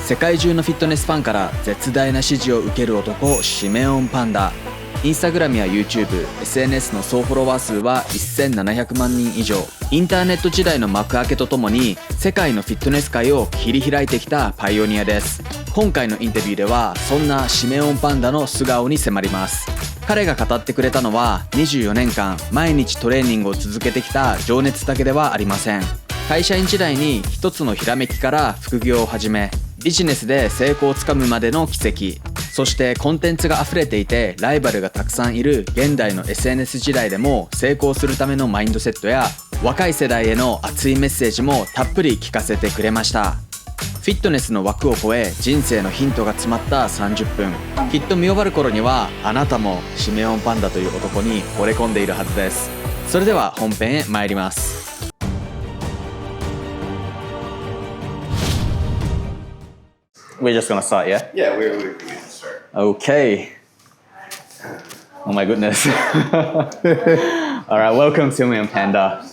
世界中のフィットネスファンから絶大な支持を受ける男、シメオンパンダ。インスタグラムや YouTube、SNS の総フォロワー数は1700万人以上。インターネット時代の幕開けとともに世界のフィットネス界を切り開いてきたパイオニアです。今回のインタビューではそんなシメオンパンダの素顔に迫ります。彼が語ってくれたのは24年間毎日トレーニングを続けてきた情熱だけではありません。会社員時代に一つのひらめきから副業を始め、ビジネスで成功をつかむまでの軌跡、そしてコンテンツが溢れていてライバルがたくさんいる現代の SNS 時代でも成功するためのマインドセットや若い世代への熱いメッセージもたっぷり聞かせてくれました。フィットネスの枠を超え人生のヒントが詰まった30分。きっと見終わる頃にはあなたもシメオンパンダという男に惚れ込んでいるはずです。それでは本編へ参ります。We're just gonna start, yeah? Yeah, we're gonna start. Okay. Oh my goodness. All right, welcome Simeon Panda.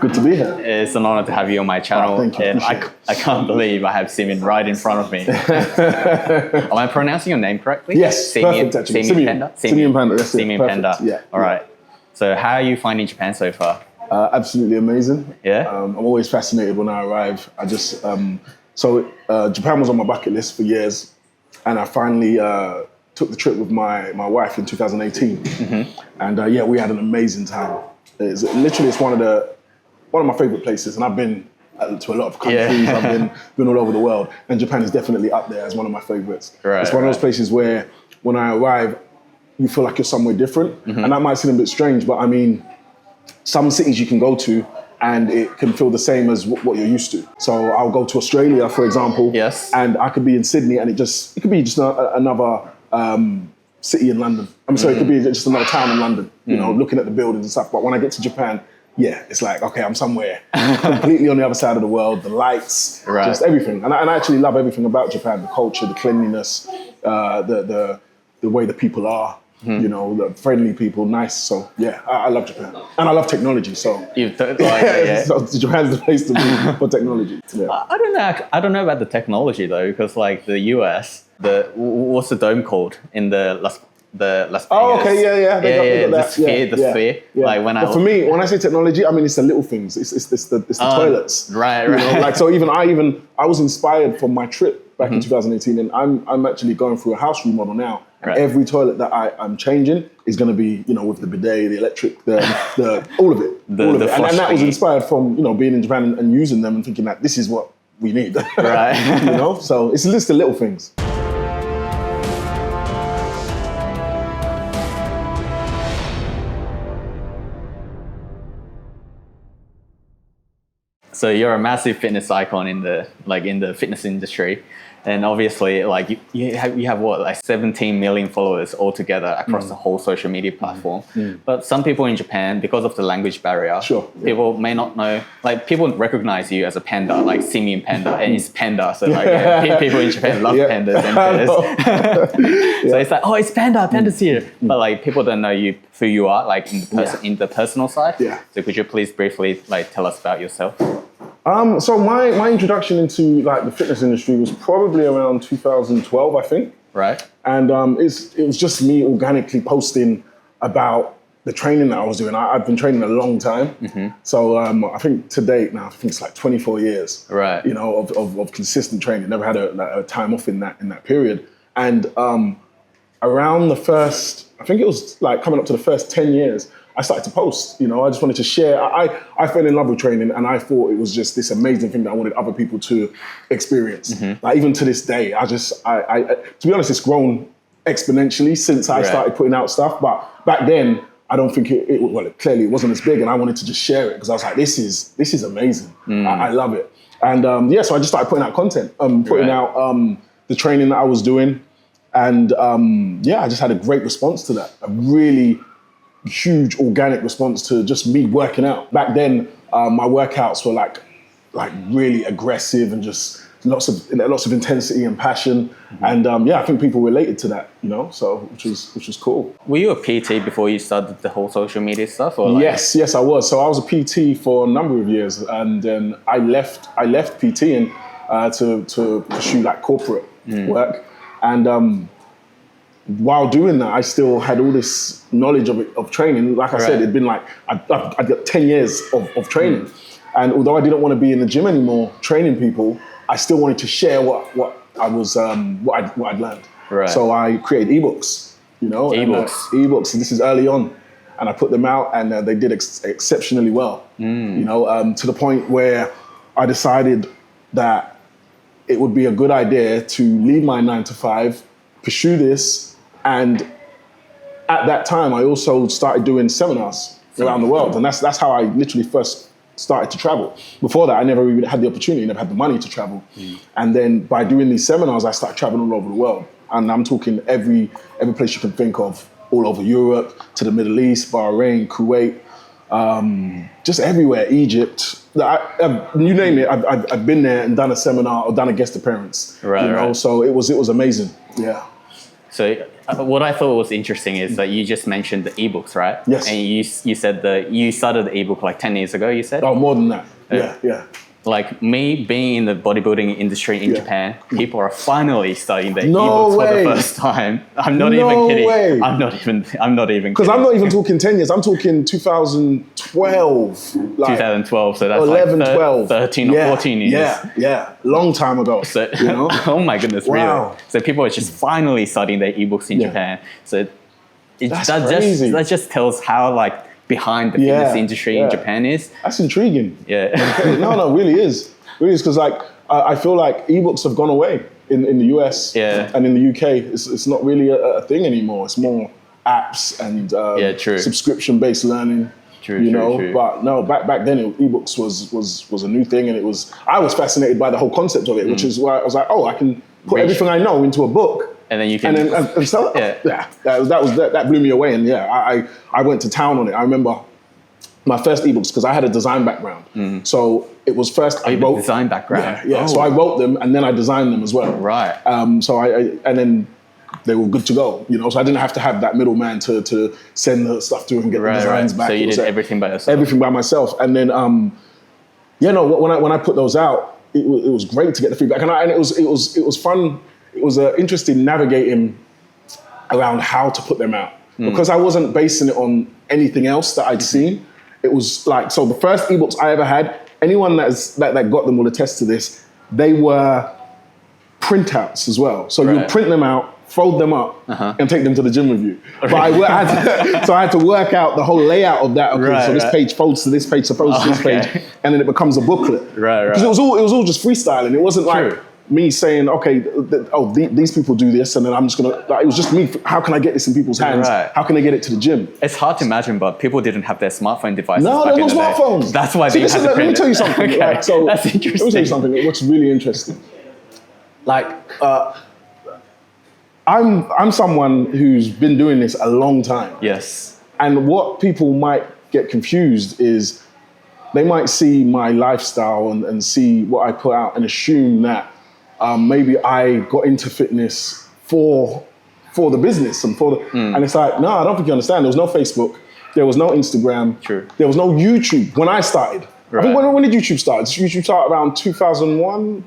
Good to be here. It's an honor to have you on my channel. Thank you. And I can't believe I have Simeon right in front of me. Am I pronouncing your name correctly? Yes, perfect actually. Simeon Panda? Simeon Panda, that's it. Simeon Perfect. Panda. Yeah. All right. So how are you finding Japan so far? Absolutely amazing. Yeah? I'm always fascinated when I arrive. Japan was on my bucket list for years, and I finally took the trip with my wife in 2018. Mm-hmm. And we had an amazing time. It's one of my favorite places, and I've been to a lot of countries. Yeah. I've been all over the world, and Japan is definitely up there as one of my favorites. Right, it's one of those places where when I arrive, you feel like you're somewhere different, mm-hmm. and that might seem a bit strange, but I mean, some cities you can go to and it can feel the same as what you're used to. So I'll go to Australia, for example, yes, and I could be in Sydney, and it could be just another city in London. It could be just another town in London, you know, looking at the buildings and stuff. But when I get to Japan, yeah, it's like, okay, I'm somewhere completely on the other side of the world, the lights, right. Just everything. And I actually love everything about Japan, the culture, the cleanliness, the way the people are, you know, the friendly people, nice. So yeah, I love Japan. And I love technology, so. So Japan's the place to be for technology. Yeah. I don't know about the technology though, because like the US, what's the dome called in the Las Vegas? Oh, okay, yeah. The sphere. Yeah. Like for me, when I say technology, I mean it's the little things. It's the toilets. Right. You know, like so. I was inspired from my trip back in 2018, and I'm actually going through a house remodel now. Right. Every toilet that I'm changing is going to be, you know, with the bidet, the electric, the all of it, all of it. And that was inspired from, you know, being in Japan and using them and thinking that this is what we need. Right. You know, so it's a list of little things. So you're a massive fitness icon in the fitness industry, and obviously like you have what, like 17 million followers altogether across the whole social media platform. But some people in Japan, because of the language barrier, people may not know. Like people recognize you as a panda, like Simeon Panda, and it's Panda. So like people in Japan love pandas and pandas. So it's like, oh, it's Panda, Panda's here. But like people don't know who you are, like in the personal side. Yeah. So could you please briefly like tell us about yourself? So my introduction into like the fitness industry was probably around 2012, I think. Right. And it was just me organically posting about the training that I was doing. I've been training a long time. Mm-hmm. So I think to date now, I think it's like 24 years. Right. You know, of consistent training. Never had a time off in that period. And around the first, I think it was like coming up to the first 10 years, I started to post, you know, I just wanted to share. I fell in love with training, and I thought it was just this amazing thing that I wanted other people to experience. Mm-hmm. Like even to this day, to be honest, it's grown exponentially since I started putting out stuff. But back then, I don't think clearly it wasn't as big, and I wanted to just share it because I was like, this is amazing. I love it. And so I just started putting out content, putting out the training that I was doing. And I just had a great response to that. A really huge organic response to just me working out. Back then, my workouts were like really aggressive and just lots of intensity and passion. Mm-hmm. And I think people related to that, you know, so which was cool. Were you a PT before you started the whole social media stuff? Or like... Yes, I was. So I was a PT for a number of years, and then I left PT, and to pursue like corporate work. And while doing that, I still had all this knowledge of training. Like I said, it'd been like, I'd got 10 years of training. And although I didn't want to be in the gym anymore training people, I still wanted to share what I'd learned. Right. So I created ebooks, ebooks. And this is early on. And I put them out, and they did exceptionally well. To the point where I decided that it would be a good idea to leave my 9-to-5, pursue this, and at that time I also started doing seminars around the world, and that's how I literally first started to travel. Before that, I never even had the opportunity, never had the money to travel. And then by doing these seminars, I started traveling all over the world, and I'm talking every place you can think of. All over Europe, to the Middle East, Bahrain, Kuwait, just everywhere, Egypt. You name it, I've been there and done a seminar or done a guest appearance. Right. So it was amazing. Yeah. So what I thought was interesting is that you just mentioned the ebooks, right? Yes. And you said that you started the ebook like 10 years ago, you said? Oh, more than that. Yeah. Like me being in the bodybuilding industry in Japan, people are finally studying the ebooks for the first time. I'm not even kidding. Way. I'm not even because I'm not even talking 10 years. I'm talking 2012. 2012. So that's 11, 12. 13 or 14 years. Yeah. Long time ago. So, oh my goodness, wow. Really? So people are just finally studying their ebooks in Japan. So that's crazy. That just tells how like behind the fitness industry in Japan is. That's intriguing. Yeah. No, it really is. Really is, because like I feel like ebooks have gone away in the US and in the UK. It's not really a thing anymore. It's more apps and subscription-based learning. True. But no, back then ebooks was a new thing, and I was fascinated by the whole concept of it, which is why I was like, I can put everything I know into a book. And then you can and sell it. That blew me away, and I went to town on it. I remember my first ebooks, because I had a design background, so it was first I wrote design background. So I wrote them, and then I designed them as well. Right. So and then they were good to go. So I didn't have to have that middleman to send the stuff to and get the designs back. So you did everything by yourself. Everything by myself, and then when I put those out, it was great to get the feedback, and it was fun. It was interesting navigating around how to put them out, because I wasn't basing it on anything else that I'd seen. It was like, so the first ebooks I ever had, anyone that got them will attest to this, they were printouts as well. So you would print them out, fold them up, and take them to the gym with you. But I had to work out the whole layout of that. Okay, so this page folds to this page, folds to this page, and then it becomes a booklet. Right. Because it was all just freestyling. It wasn't like me saying, okay, these people do this, and then I'm just gonna. It was just me. How can I get this in people's hands? Right. How can I get it to the gym? It's hard to imagine, but people didn't have their smartphone devices. No, there was no smartphones. That's why they had to print it. Let me tell you something. Okay. That's interesting. Let me tell you something. What's really interesting. I'm someone who's been doing this a long time. Yes. And what people might get confused is they might see my lifestyle and see what I put out and assume that maybe I got into fitness for the business and and it's like, no, I don't think you understand. There was no Facebook, there was no Instagram, there was no YouTube when I started. Right. I think when did YouTube start? Did YouTube start around 2001?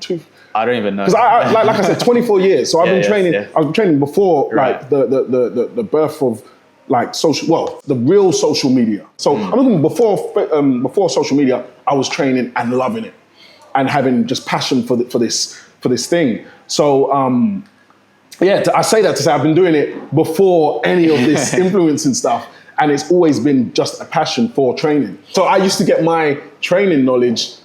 I don't even know. Because like I said, 24 years. So I've been training. Yeah. I was training before like the birth of like the real social media. So I'm looking before social media, I was training and loving it, and having just passion for this thing. So I say that to say I've been doing it before any of this influence and stuff, and it's always been just a passion for training. So I used to get my training knowledge.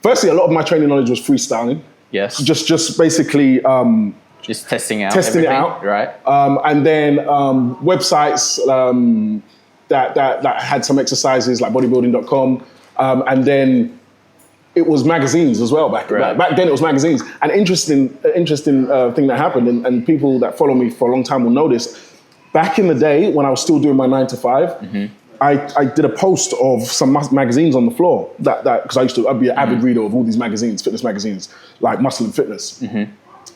Firstly, a lot of my training knowledge was freestyling. Yes. Just basically just testing it out, right? And then websites that had some exercises like bodybuilding.com, and then it was magazines as well back then. It was magazines. An interesting thing that happened, and people that follow me for a long time will know this. Back in the day when I was still doing my 9-to-5. I did a post of some magazines on the floor that because I'd be an avid reader of all these magazines, fitness magazines, like Muscle and Fitness.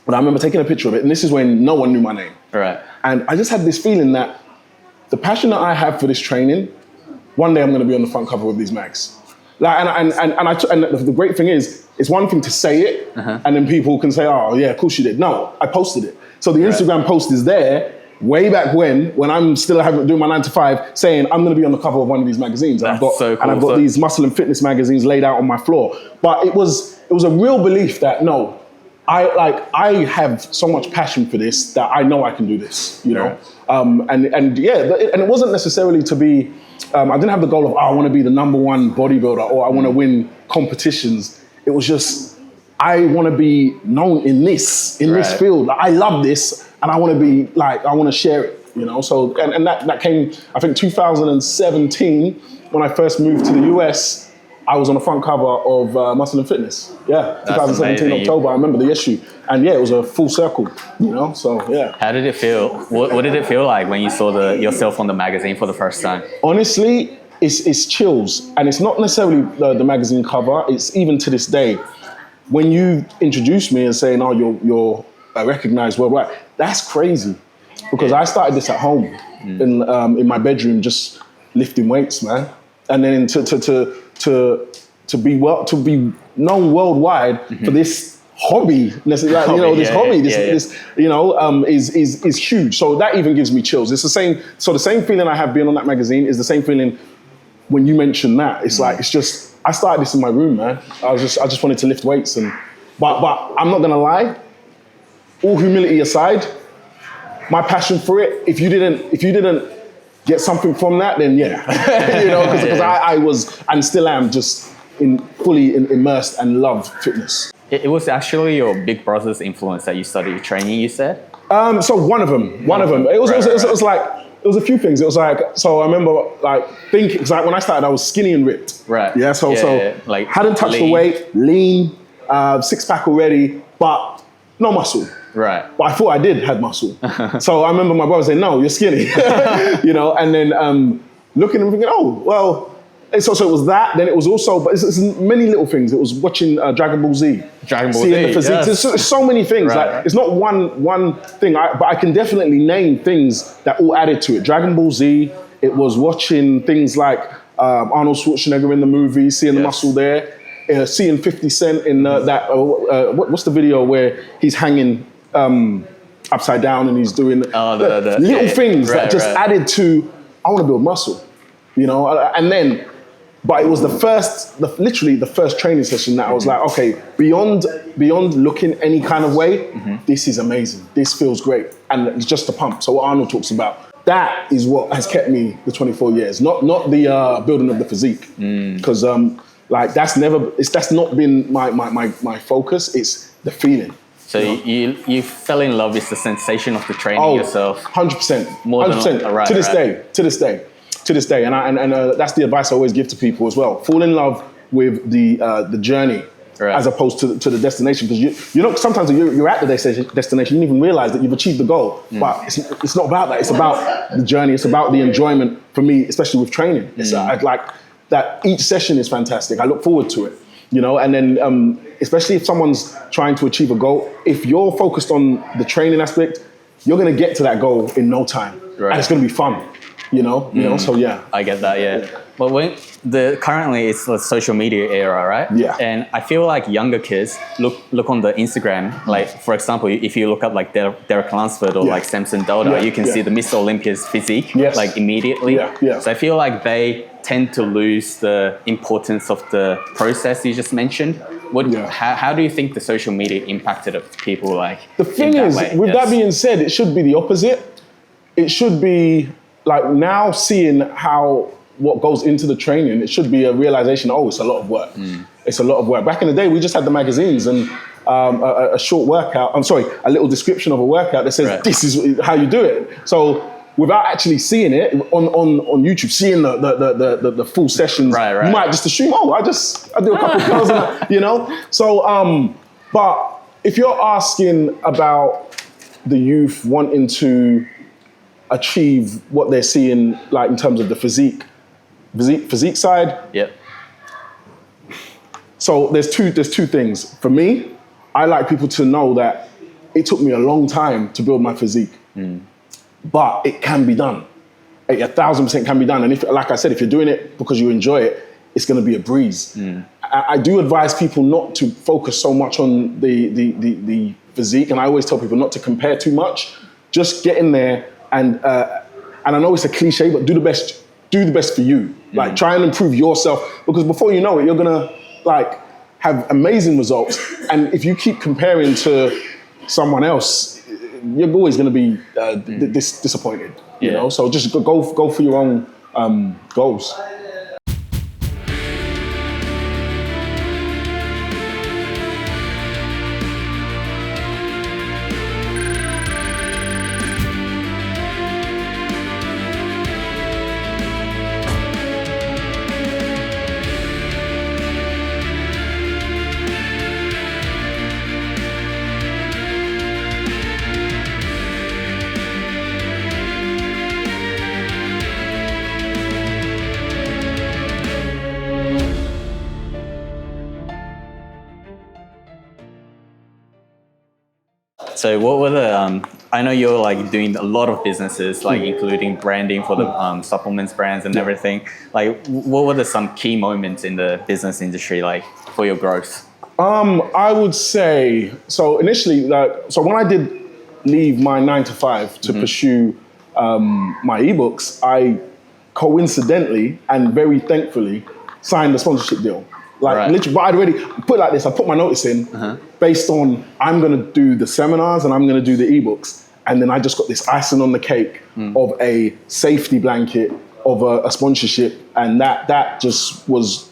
But I remember taking a picture of it, and this is when no one knew my name. Right. And I just had this feeling that the passion that I have for this training, one day I'm going to be on the front cover of these mags. Like, and the great thing is, it's one thing to say it, and then people can say, "Oh, yeah, of course you did." No, I posted it. So the Instagram post is there way back when I'm still doing my 9 to 5, saying I'm going to be on the cover of one of these magazines. That's so cool. And I've got these muscle and fitness magazines laid out on my floor. But it was a real belief that no, I have so much passion for this that I know I can do this. You know, and it wasn't necessarily to be. I didn't have the goal of, I want to be the #1 bodybuilder or I want to win competitions. It was just, I want to be known in this field. Like, I love this and I want to be like, I want to share it, you know? So, and that came, I think 2017, when I first moved to the US, I was on the front cover of Muscle and Fitness. Yeah, 2017 amazing. October, I remember the issue. And yeah, it was a full circle, you know, so yeah. How did it feel? What did it feel like when you saw yourself on the magazine for the first time? Honestly, it's chills. And it's not necessarily the magazine cover, it's even to this day. When you introduce me and saying, oh, you're recognized worldwide, that's crazy. Because I started this at home in my bedroom, just lifting weights, man. And then to be known worldwide for this hobby, this hobby, is huge. So that even gives me chills. It's the same. So the same feeling I have being on that magazine is the same feeling when you mention that. It's like, it's just, I started this in my room, man. I just wanted to lift weights, but I'm not gonna lie. All humility aside, my passion for it. If you didn't get something from that, then yeah, because I was and still am just fully immersed and love fitness. It was actually your big brother's influence that you started training, you said? So one of them. It was like, it was a few things. It was like, so I remember like thinking, because like when I started, I was skinny and ripped. Right. Yeah. So like hadn't touched the weight, lean, 6-pack already, but no muscle. Right. But I thought I did have muscle. So I remember my brother saying, no, you're skinny, and then looking and thinking, oh, well, so it was that. Then it was also, but it's many little things. It was watching Dragon Ball Z. Seeing the physique. Yes. There's so many things. Right, like, it's not one thing, but I can definitely name things that all added to it. Dragon Ball Z, it was watching things like Arnold Schwarzenegger in the movie, seeing the muscle there, seeing 50 Cent in what's the video where he's hanging upside down and he's doing little things that just added to, I want to build muscle, and then, but it was literally the first training session that I was like, okay, beyond looking any kind of way, this is amazing. This feels great. And it's just a pump. So what Arnold talks about, that is what has kept me the 24 years, not the building of the physique. Because that's not been my focus. It's the feeling. So you fell in love with the sensation of the training yourself. 100%. More than 100%. To this day, and that's the advice I always give to people as well. Fall in love with the journey as opposed to the destination, because sometimes you're at the destination, you don't even realize that you've achieved the goal. But it's not about that. It's about the journey. It's about the enjoyment for me, especially with training. It's like that. Each session is fantastic. I look forward to it. And then especially if someone's trying to achieve a goal, if you're focused on the training aspect, you're going to get to that goal in no time, and it's going to be fun. So yeah. I get that, yeah. But currently it's the social media era, right? Yeah. And I feel like younger kids look on the Instagram, like for example, if you look up like Derek Lansford or like Samson Dauda, you can see the Mr. Olympia's physique like immediately. Yeah. So I feel like they tend to lose the importance of the process you just mentioned. How do you think the social media impacted people like? The thing is, with that being said, it should be the opposite. It should be like now seeing what goes into the training, it should be a realization, it's a lot of work. It's a lot of work. Back in the day, we just had the magazines and a short workout, a little description of a workout that says, this is how you do it. So without actually seeing it on YouTube, seeing the full sessions, you might just assume, I do a couple of girls, So, but if you're asking about the youth wanting to achieve what they're seeing, like in terms of the physique side. Yep. So there's two things. For me, I like people to know that it took me a long time to build my physique, but it can be done. 1,000% can be done. And if, like I said, if you're doing it because you enjoy it, it's going to be a breeze. I do advise people not to focus so much on the physique, and I always tell people not to compare too much. Just get in there, and I know it's a cliche, but do the best for you. Like, try and improve yourself, because before you know it, you're gonna like have amazing results. And if you keep comparing to someone else, you're always gonna be disappointed. You know, so just go for your own goals. So what were the, I know you're like doing a lot of businesses, like including branding for the supplements brands and everything. Like, what were some key moments in the business industry, like for your growth? I would say, so initially, so when I did leave my 9-to-5 to pursue my ebooks, I coincidentally and very thankfully signed a sponsorship deal. Like literally, but I'd already put it like this. I put my notice in based on I'm going to do the seminars and I'm going to do the ebooks, and then I just got this icing on the cake of a safety blanket of a sponsorship, and that just was.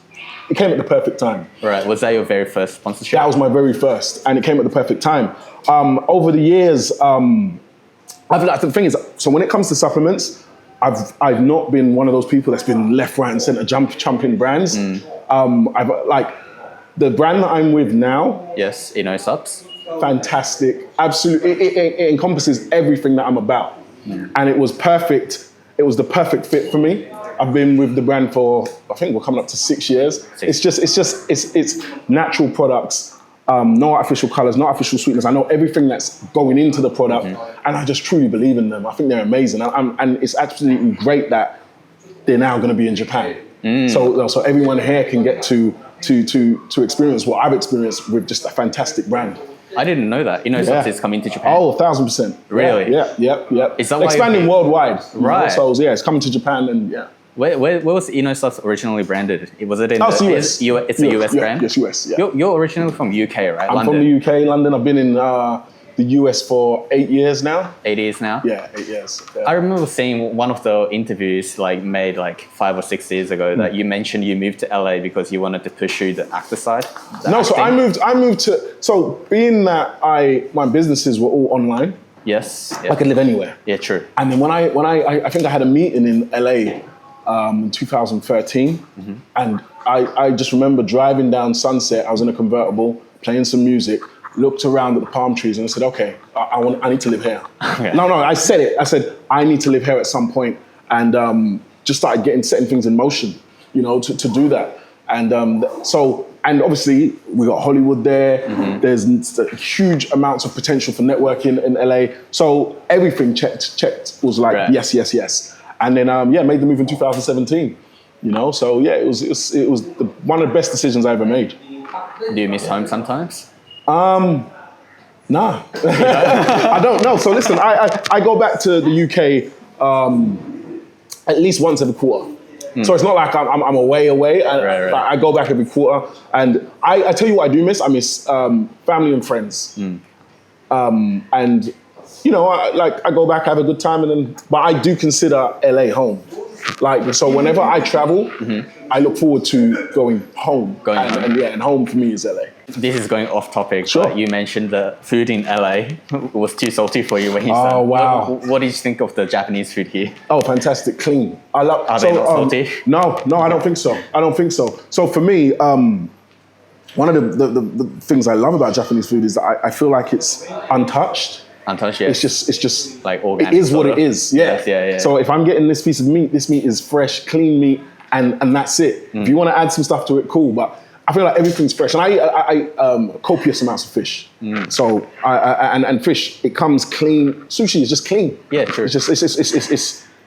It came at the perfect time. Right. Was that your very first sponsorship? That was my very first, and it came at the perfect time. Over the years, the thing is, so when it comes to supplements, I've not been one of those people that's been left, right, and center jumping brands. I've like the brand that I'm with now. Yes, Subs. Fantastic, absolutely. It encompasses everything that I'm about, and it was perfect. It was the perfect fit for me. I've been with the brand for, I think we're coming up to 6 years. It's natural products, no artificial colors, no artificial sweeteners. I know everything that's going into the product, and I just truly believe in them. I think they're amazing, and it's absolutely great that they're now going to be in Japan. So everyone here can get to experience what I've experienced with just a fantastic brand. I didn't know that. Subs is coming to Japan. Oh, 1,000%. Really? Yeah. Is that expanding worldwide? Right. So yeah, it's coming to Japan, and yeah. Where was Subs originally branded? Was it in it's US. It's a US brand? Yes, US, yeah. You're originally from UK, right? I'm from the UK, London. I've been in the US for 8 years now. 8 years now? Yeah, 8 years. Yeah. I remember seeing one of the interviews made 5 or 6 years ago that you mentioned you moved to LA because you wanted to pursue the actor side. So I moved to, so being that my businesses were all online. Yes. I could live anywhere. Yeah, true. And then when I think I had a meeting in LA in 2013, and I just remember driving down Sunset. I was in a convertible, playing some music, looked around at the palm trees, and I said, okay, I need to live here. Okay. No, I said it. I said, I need to live here at some point, and just started setting things in motion, to do that. And and obviously we got Hollywood there. There's huge amounts of potential for networking in LA. So everything checked was like, yes. And then, made the move in 2017, So yeah, it was one of the best decisions I ever made. Do you miss home sometimes? Nah, I don't know. So listen, I go back to the UK at least once every quarter. So it's not like I'm away. Right. I go back every quarter, and I tell you what I do miss. I miss family and friends, and I go back, have a good time, but I do consider LA home. So whenever I travel, I look forward to going home. And home for me is LA. This is going off topic. Sure. But you mentioned the food in LA was too salty for you when you said. Oh, wow. What did you think of the Japanese food here? Oh, fantastic, clean. I love. Are they not salty? No, I don't think so. So for me, one of the things I love about Japanese food is that I feel like it's untouched. Untouched, yeah. It's just like organic. It is what it is. Yeah. Yeah. So if I'm getting this piece of meat, this meat is fresh, clean meat, and that's it. If you want to add some stuff to it, cool. But I feel like everything's fresh, and I eat copious amounts of fish. So and fish, it comes clean. Sushi is just clean. Yeah, true. It's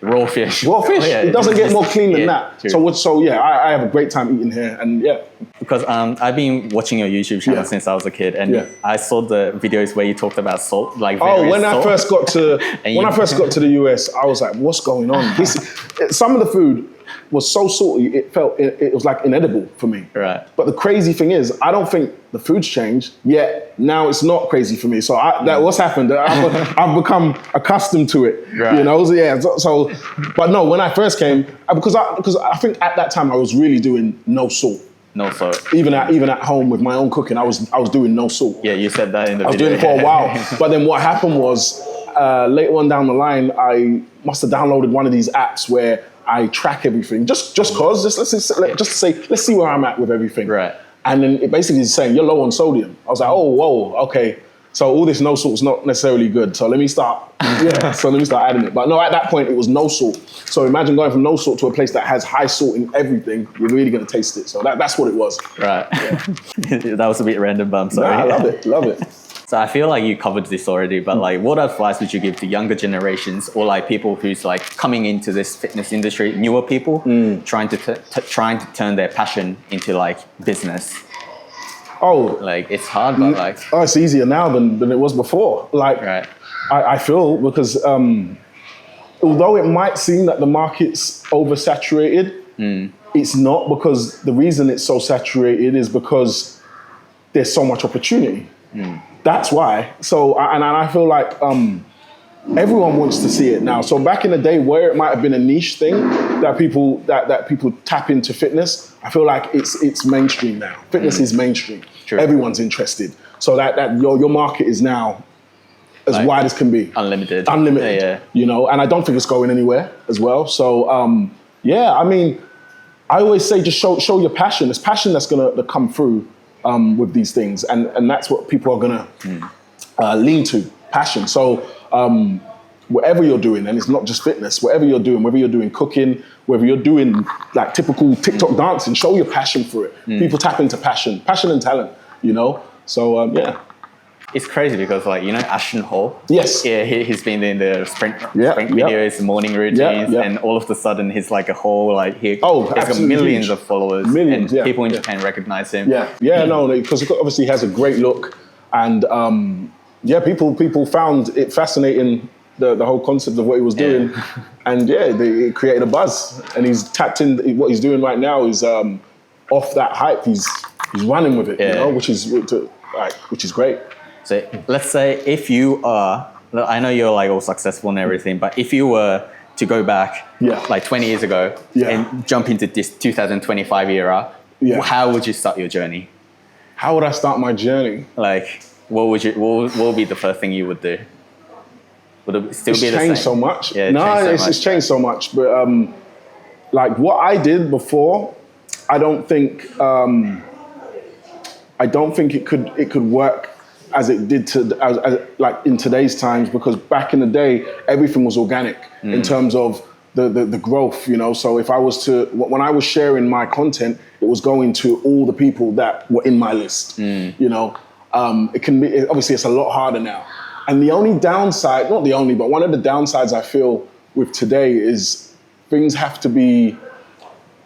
Raw fish. Raw fish. Yeah, it doesn't get more clean than that. True. So I have a great time eating here, and yeah. Because I've been watching your YouTube channel since I was a kid, and I saw the videos where you talked about salt, like when salt. I first got to to the US, I was like, what's going on? Some of the food was so salty, it was like inedible for me. Right. But the crazy thing is, I don't think the food's changed, yet now it's not crazy for me. So what's happened? I've become accustomed to it, right. you know? So, but no, when I first came, because I think at that time I was really doing no salt. No salt. Even at home with my own cooking, I was doing no salt. Yeah, you said that in the video. I was doing it for a while. But then what happened was, later on down the line, I must have downloaded one of these apps where I track everything, just cause, let's see where I'm at with everything. Right. And then it basically is saying you're low on sodium. I was like, oh, whoa, okay. So all this no salt's not necessarily good. So let me start adding it. But no, at that point it was no salt. So imagine going from no salt to a place that has high salt in everything. You're really gonna taste it. So that's what it was. Right. Yeah. That was a bit random, but I'm sorry. Nah, love it. So I feel like you covered this already, but like, what advice would you give to younger generations or like people who's like coming into this fitness industry, newer people, trying to turn their passion into like business? Oh, like it's hard, but like it's easier now than it was before. Like right. I feel because although it might seem that the market's oversaturated, it's not, because the reason it's so saturated is because there's so much opportunity. That's why. So, and I feel like everyone wants to see it now. So back in the day where it might have been a niche thing that people tap into fitness, I feel like it's mainstream now. Fitness is mainstream. True. Everyone's interested. So that your market is now as like, wide as can be. Unlimited. Yeah. You know, and I don't think it's going anywhere as well. So I mean, I always say just show your passion. It's passion that's gonna come through with these things, and that's what people are gonna lean to, passion. So whatever you're doing, and it's not just fitness, whatever you're doing, whether you're doing cooking, whether you're doing like typical TikTok dancing, show your passion for it. People tap into passion and talent, you know? So yeah. It's crazy because like, you know, Ashton Hall? Yes. Yeah, he's been in the sprint videos, morning routines, and all of a sudden he's like a whole, like he's got millions of followers. Millions, and people in Japan recognize him. No, because obviously he has a great look, and people found it fascinating, the whole concept of what he was doing, and it created a buzz, and he's tapped in. What he's doing right now is off that hype. He's running with it, you know, which is great. So let's say if you are, I know you're like all successful and everything, but if you were to go back like 20 years ago and jump into this 2025 era, how would you start your journey? How would I start my journey? Like, what would be the first thing you would do? Would it still be the same? It's changed so much. Yeah, it's changed so much. But like what I did before, I don't think it could work as it did as like in today's times, because back in the day everything was organic in terms of the growth, you know. So if I was when I was sharing my content, it was going to all the people that were in my list, you know. It can be, obviously it's a lot harder now. And the only downside, not the only, but one of the downsides I feel with today is things have to be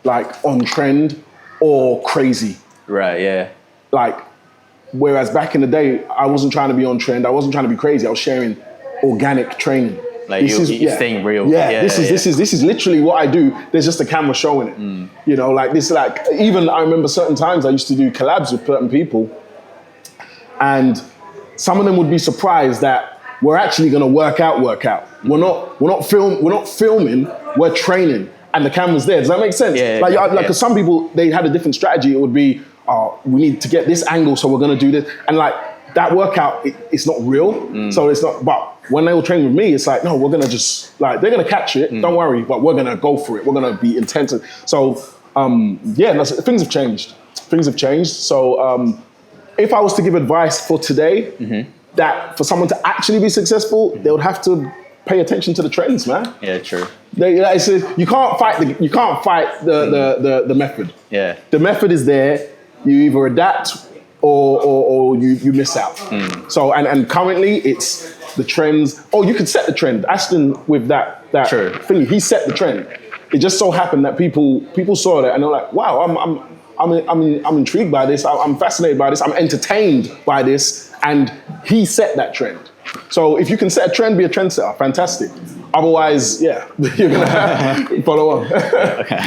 like on trend or crazy. Right, yeah. Like, whereas back in the day, I wasn't trying to be on trend. I wasn't trying to be crazy. I was sharing organic training. Like you're staying real. This is literally what I do. There's just a camera showing it. You know, like this, like even I remember certain times I used to do collabs with certain people, and some of them would be surprised that we're actually going to work out. We're not filming. We're training, and the camera's there. Does that make sense? Because some people, they had a different strategy. It would be, we need to get this angle, so we're going to do this, and like that workout, it's not real. So it's not. But when they will train with me, it's like, no, we're going to just like they're going to catch it. Don't worry, but we're going to go for it. We're going to be intense. So things have changed. So if I was to give advice for today, that for someone to actually be successful, they would have to pay attention to the trends, man. Yeah, true. You can't fight the method. Yeah. The method is there. You either adapt or you miss out. So and currently it's the trends. Oh, you could set the trend. Ashton with that that True. thing. He set the trend. It just so happened that people saw that and they're like, wow, I'm intrigued by this. I'm fascinated by this. I'm entertained by this. And he set that trend. So if you can set a trend, be a trendsetter. Fantastic. Otherwise, yeah, you're gonna follow on. Okay.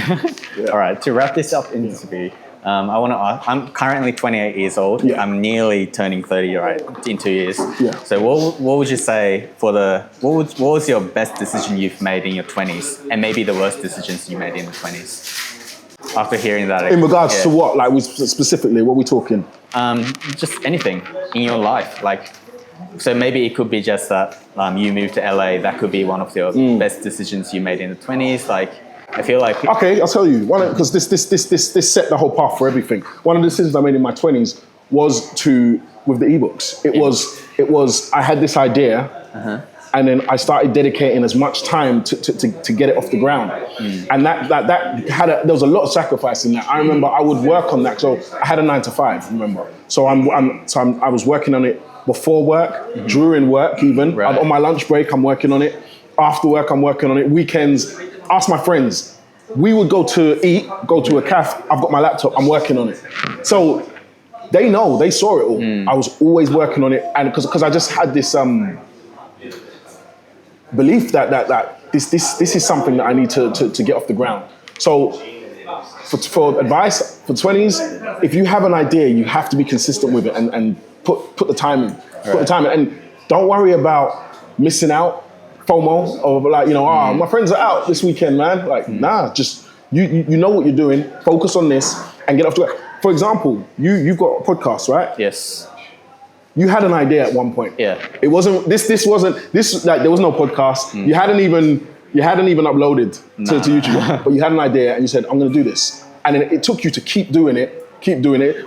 Yeah. All right. To wrap this up interview, I want to ask. I'm currently 28 years old. Yeah. I'm nearly turning 30 right in 2 years. Yeah. So what would you say what was your best decision you've made in your 20s, and maybe the worst decisions you made in the 20s? After hearing that, In regards to what, like, specifically, what are we talking? Just anything in your life, like. So maybe it could be just that you moved to LA. That could be one of your best decisions you made in the 20s. Like, I feel like... Okay, I'll tell you. Because this set the whole path for everything. One of the decisions I made in my 20s was with the ebooks. It was I had this idea, and then I started dedicating as much time to get it off the ground. And there was a lot of sacrifice in that. I remember I would work on that. So I had a 9 to 5, remember. So I was working on it before work, during work even. Right. On my lunch break, I'm working on it. After work, I'm working on it. Weekends, ask my friends. We would go to eat, go to a cafe. I've got my laptop, I'm working on it. So they know, they saw it all. I was always working on it. And because I just had this belief that this is something that I need to get off the ground. So for advice, for 20s, if you have an idea, you have to be consistent with it and put the time in. Put the time in. And don't worry about missing out, FOMO, or like, my friends are out this weekend, man. Like, nah, just, you know what you're doing, focus on this and get off to it. For example, you've got a podcast, right? Yes. You had an idea at one point. Yeah. It wasn't, like, there was no podcast. You hadn't even uploaded to YouTube, but you had an idea and you said, I'm gonna do this. And then it took you to keep doing it.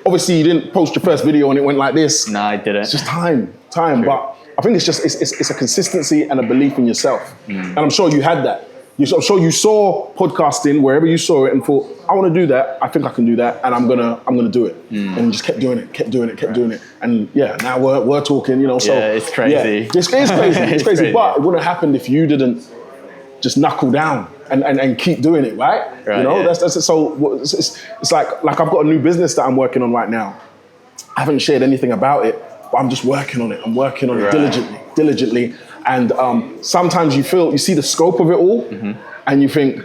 Obviously you didn't post your first video and it went like this. No, I didn't. It's just time. True. But I think it's a consistency and a belief in yourself. And I'm sure you had that. I'm sure you saw podcasting wherever you saw it and thought, I want to do that. I think I can do that, and I'm gonna do it. And you just kept doing it. And yeah, now we're talking. So yeah, it's crazy. Yeah, it's crazy. It's crazy. But it wouldn't have happened if you didn't just knuckle down and keep doing it, right? Yeah. That's so. It's like I've got a new business that I'm working on right now. I haven't shared anything about it, but I'm just working on it. I'm working on it diligently. And sometimes you see the scope of it all, and you think,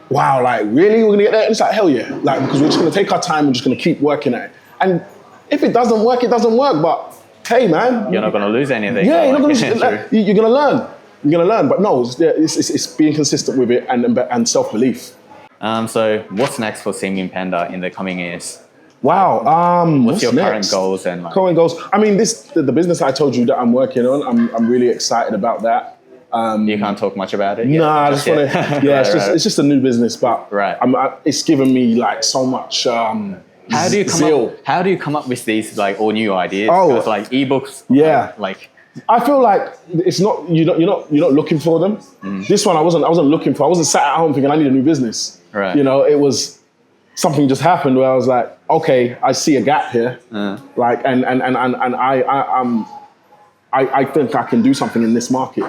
wow, like, really, we're gonna get there? And it's like, hell yeah, like, because we're just gonna take our time, we're just gonna keep working at it. And if it doesn't work, it doesn't work. But hey, man, you're not gonna lose anything. Yeah, you're gonna learn. You're gonna learn. But no, it's being consistent with it and self-belief. So what's next for Simeon Panda in the coming years? Wow. What's your next? current goals and current goals? I mean, the business I told you that I'm working on. I'm really excited about that. You can't talk much about it. I just want to. Yeah, it's just a new business, but it's given me like so much. How do you come up with these like all new ideas? Oh, because like ebooks. Yeah. Like I feel like it's not you're not looking for them. This one I wasn't looking for. I wasn't sat at home thinking I need a new business. Right. It was something just happened where I was like, okay, I see a gap here. Like and I think I can do something in this market.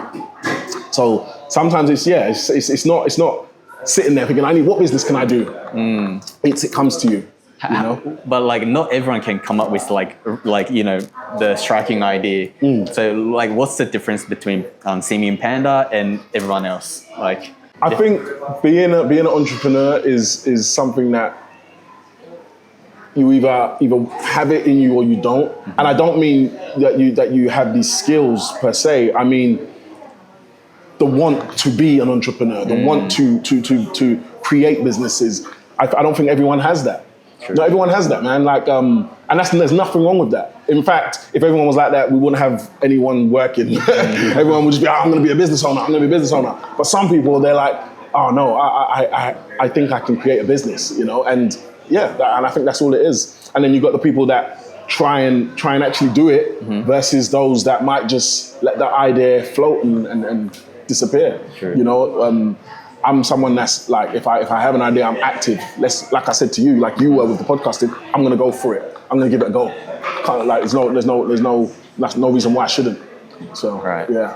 So sometimes it's not sitting there thinking what business can I do? It comes to you. But like not everyone can come up with like the striking idea. So like what's the difference between Simeon Panda and everyone else? Like I think being an entrepreneur is something that you either have it in you or you don't. And I don't mean that you have these skills per se. I mean the want to be an entrepreneur, the want to create businesses. I don't think everyone has that. True. Not everyone has that, man. Like, and there's nothing wrong with that. In fact, if everyone was like that, we wouldn't have anyone working. Everyone would just be, I'm going to be a business owner. But some people, they're like, oh no, I think I can create a business, and yeah, and I think that's all it is. And then you've got the people that try and actually do it versus those that might just let the idea float and disappear. True. I'm someone that's like, if I have an idea, I'm active. Like I said to you, like you were with the podcasting, I'm gonna go for it. I'm gonna give it a go. There's no reason why I shouldn't. So Right. yeah,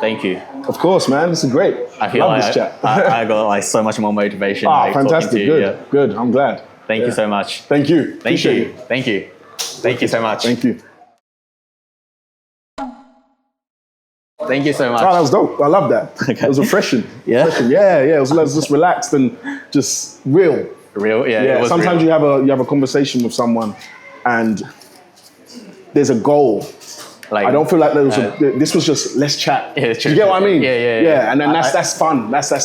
Thank you. of course, man. This is great. I feel Love like this chat. I got like so much more motivation. Ah, like, talking fantastic. to you. Good. Yeah. Good. I'm glad. Thank you so much. Thank you. Thank Appreciate you. it. Thank you. Thank you so much. Thank you. Thank you so much. Oh, that was dope. I love that. Okay. It was refreshing. Yeah? Refreshing. Yeah. It was just relaxed and just real. Real? Yeah. Yeah. It was Sometimes real. you have a conversation with someone, and there's a goal. Like, I don't feel like this was just let's chat. Yeah, you get what I mean? Yeah. And then that's fun. That's the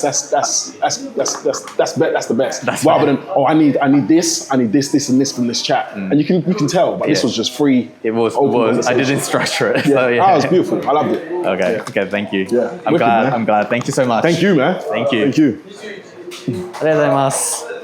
best. That's Rather right. than I need this, and this from this chat, and you can tell. But this was just free. It was. open I conversation. didn't structure it. Yeah. So, yeah. Oh, it was beautiful. I loved it. Okay. Yeah. Okay. Thank you. Yeah. I'm Wicked, glad. man. I'm glad. Thank you so much. Thank you, man. Thank you. Thank you. ありがとうございます。